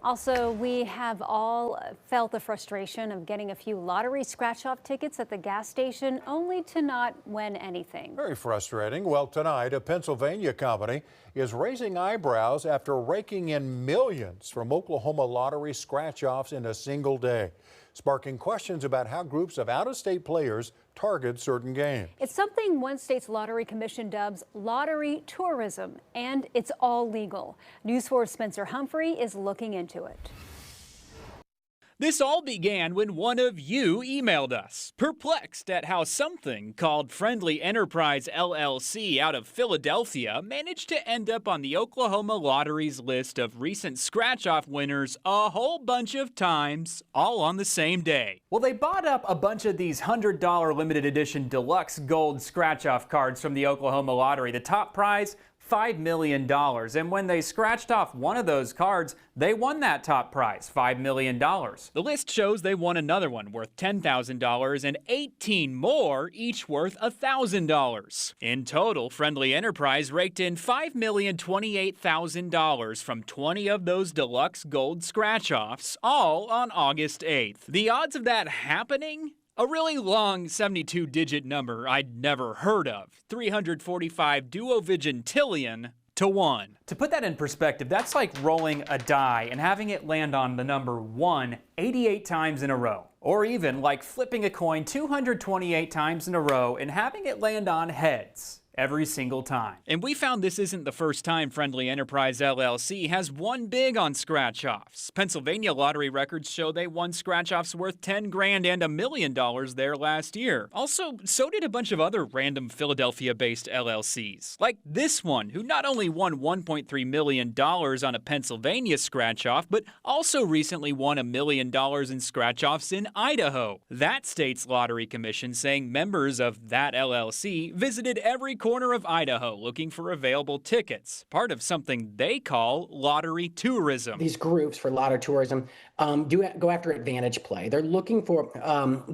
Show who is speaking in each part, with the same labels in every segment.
Speaker 1: Also, we have all felt the frustration of getting a few lottery scratch-off tickets at the gas station only to not win anything.
Speaker 2: Very frustrating. Well, tonight, a Pennsylvania company is raising eyebrows after raking in millions from Oklahoma lottery scratch-offs in a single day, sparking questions about how groups of out-of-state players target certain games.
Speaker 1: It's something one state's lottery commission dubs lottery tourism, and it's all legal. News 4's Spencer Humphrey is looking into it.
Speaker 3: This all began when one of you emailed us, perplexed at how something called Friendly Enterprise LLC out of Philadelphia managed to end up on the Oklahoma Lottery's list of recent scratch-off winners a whole bunch of times, all on the same day. Well, they bought up a bunch of these $100 limited edition deluxe gold scratch-off cards from the Oklahoma Lottery. The top prize, $5 million. And when they scratched off one of those cards, they won that top prize, $5 million. The list shows they won another one worth $10,000 and 18 more, each worth $1,000. In total, Friendly Enterprise raked in $5,028,000 from 20 of those deluxe gold scratch-offs, all on August 8th. The odds of that happening? A really long 72-digit number I'd never heard of, 345 duovigintillion to 1. To put that in perspective, that's like rolling a die and having it land on the number 1 88 times in a row. Or even like flipping a coin 228 times in a row and having it land on heads every single time. And we found this isn't the first time Friendly Enterprise LLC has won big on scratch-offs. Pennsylvania lottery records show they won scratch-offs worth $10 grand and $1 million there last year. Also, so did a bunch of other random Philadelphia-based LLCs, like this one, who not only won $1.3 million on a Pennsylvania scratch-off, but also recently won $1 million in scratch-offs in Idaho. That state's lottery commission saying members of that LLC visited every corner of Idaho looking for available tickets, part of something they call lottery tourism.
Speaker 4: These groups for lottery tourism do go after advantage play. They're looking for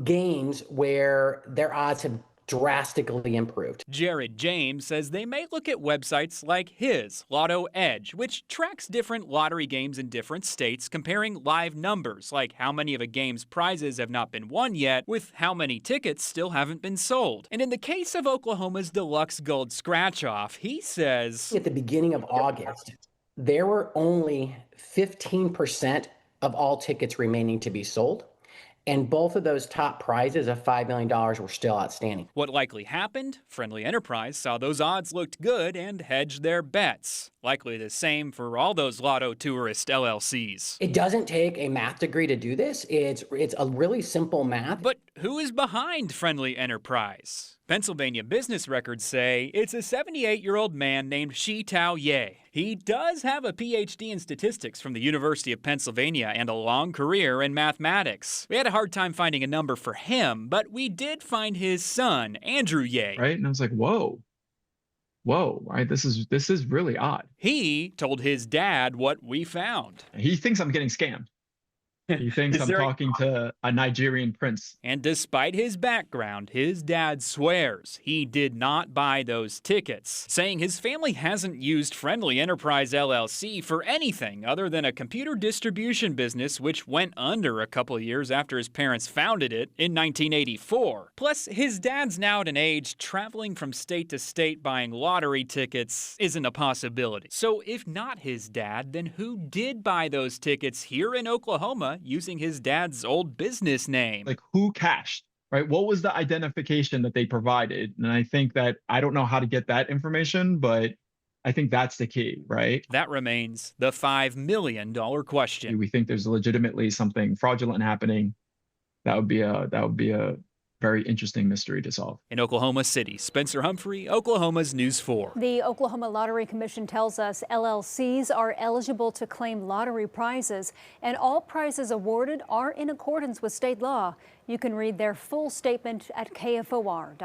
Speaker 4: games where their odds have drastically improved.
Speaker 3: Jared James says they may look at websites like his, Lotto Edge, which tracks different lottery games in different states, comparing live numbers, like how many of a game's prizes have not been won yet, with how many tickets still haven't been sold. And in the case of Oklahoma's deluxe gold scratch-off, he says,
Speaker 4: at the beginning of August, there were only 15% of all tickets remaining to be sold. And both of those top prizes of $5 million were still outstanding.
Speaker 3: What likely happened? Friendly Enterprise saw those odds looked good and hedged their bets. Likely the same for all those Lotto Tourist LLCs.
Speaker 4: It doesn't take a math degree to do this. It's a really simple math.
Speaker 3: But who is behind Friendly Enterprise? Pennsylvania business records say it's a 78-year-old man named Shi-Tao Ye. He does have a PhD in statistics from the University of Pennsylvania and a long career in mathematics. We had a hard time finding a number for him, but we did find his son, Andrew Ye.
Speaker 5: Right? And I was like, whoa, right? This is really odd.
Speaker 3: He told his dad what we found.
Speaker 5: He thinks I'm getting scammed. He thinks I'm talking to a Nigerian prince.
Speaker 3: And despite his background, his dad swears he did not buy those tickets, saying his family hasn't used Friendly Enterprise LLC for anything other than a computer distribution business which went under a couple years after his parents founded it in 1984. Plus, his dad's now at an age traveling from state to state buying lottery tickets isn't a possibility. So if not his dad, then who did buy those tickets here in Oklahoma using his dad's old business name?
Speaker 5: Like, who cashed, right? What was the identification that they provided? And I think that I don't know how to get that information, but I think that's the key, right?
Speaker 3: That remains the $5 million question.
Speaker 5: We think there's legitimately something fraudulent happening. That would be a very interesting mystery to solve.
Speaker 3: In Oklahoma City, Spencer Humphrey, Oklahoma's News 4.
Speaker 1: The Oklahoma Lottery Commission tells us LLCs are eligible to claim lottery prizes, and all prizes awarded are in accordance with state law. You can read their full statement at KFOR.com.